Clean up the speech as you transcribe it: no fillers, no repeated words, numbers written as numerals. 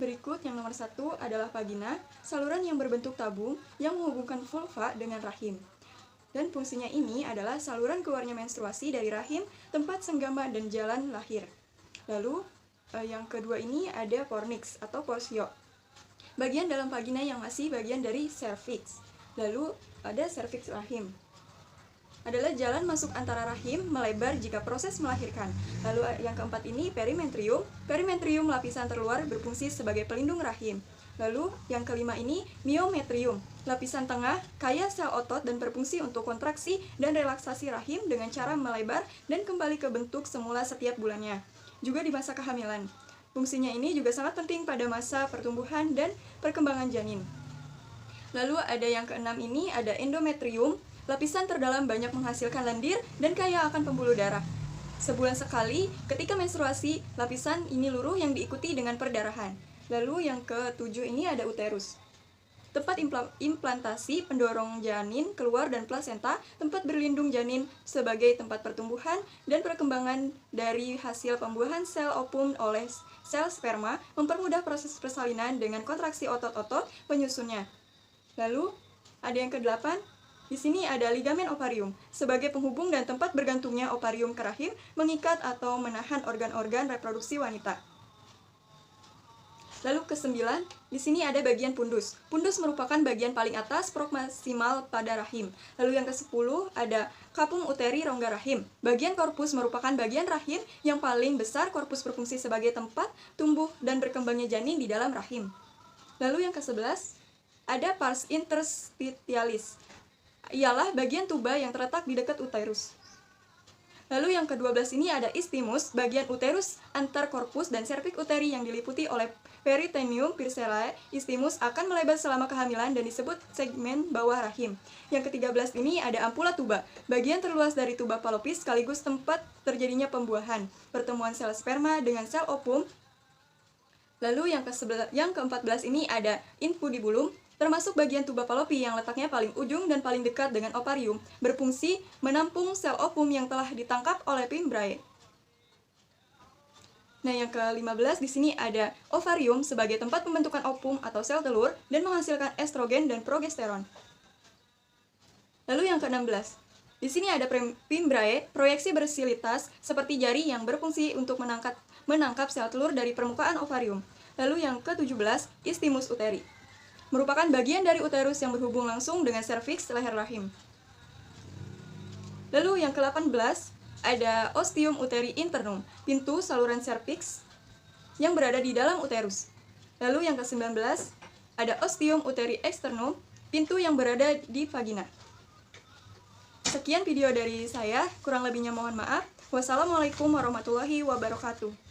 Berikut yang nomor 1 adalah vagina, saluran yang berbentuk tabung yang menghubungkan vulva dengan rahim. Dan fungsinya ini adalah saluran keluarnya menstruasi dari rahim, tempat senggama dan jalan lahir. Lalu yang kedua ini ada fornix atau porsio, bagian dalam vagina yang masih bagian dari cervix. Lalu ada cervix rahim, adalah jalan masuk antara rahim melebar jika proses melahirkan. Lalu yang keempat ini perimetrium. Perimetrium lapisan terluar berfungsi sebagai pelindung rahim. Lalu yang kelima ini myometrium. Lapisan tengah kaya sel otot dan berfungsi untuk kontraksi dan relaksasi rahim dengan cara melebar dan kembali ke bentuk semula setiap bulannya. Juga di masa kehamilan. Fungsinya ini juga sangat penting pada masa pertumbuhan dan perkembangan janin. Lalu ada yang keenam ini ada endometrium. Lapisan terdalam banyak menghasilkan lendir dan kaya akan pembuluh darah. Sebulan sekali, ketika menstruasi, lapisan ini luruh yang diikuti dengan perdarahan. Lalu yang ketujuh ini ada uterus. Tempat implantasi pendorong janin keluar dan plasenta, tempat berlindung janin sebagai tempat pertumbuhan dan perkembangan dari hasil pembuahan sel ovum oleh sel sperma, mempermudah proses persalinan dengan kontraksi otot-otot penyusunnya. Lalu ada yang kedelapan. Di sini ada ligamen ovarium, sebagai penghubung dan tempat bergantungnya ovarium ke rahim, mengikat atau menahan organ-organ reproduksi wanita. Lalu kesembilan, di sini ada bagian pundus. Pundus merupakan bagian paling atas proksimal pada rahim. Lalu yang kesepuluh ada capum uteri rongga rahim. Bagian korpus merupakan bagian rahim yang paling besar. Korpus berfungsi sebagai tempat tumbuh dan berkembangnya janin di dalam rahim. Lalu yang kesebelas, ada pars interstitialis. Ialah bagian tuba yang terletak di dekat uterus. Lalu yang ke-12 ini ada istimus, bagian uterus antar korpus dan cervix uteri yang diliputi oleh peritoneum pircellae. Istimus akan melebar selama kehamilan dan disebut segmen bawah rahim. Yang ke-13 ini ada ampula tuba, bagian terluas dari tuba falopis sekaligus tempat terjadinya pembuahan, pertemuan sel sperma dengan sel ovum. Lalu yang ke-14 ini ada infundibulum, termasuk bagian tuba falopi yang letaknya paling ujung dan paling dekat dengan ovarium, berfungsi menampung sel ovum yang telah ditangkap oleh fimbriae. Nah, yang ke-15 di sini ada ovarium sebagai tempat pembentukan ovum atau sel telur dan menghasilkan estrogen dan progesteron. Lalu yang ke-16, di sini ada fimbriae, proyeksi bersilitas seperti jari yang berfungsi untuk menangkap sel telur dari permukaan ovarium. Lalu yang ke-17, istimus uteri, merupakan bagian dari uterus yang berhubung langsung dengan serviks leher rahim. Lalu yang ke-18 ada ostium uteri internum, pintu saluran serviks yang berada di dalam uterus. Lalu yang ke-19 ada ostium uteri externum, pintu yang berada di vagina. Sekian video dari saya, kurang lebihnya mohon maaf. Wassalamualaikum warahmatullahi wabarakatuh.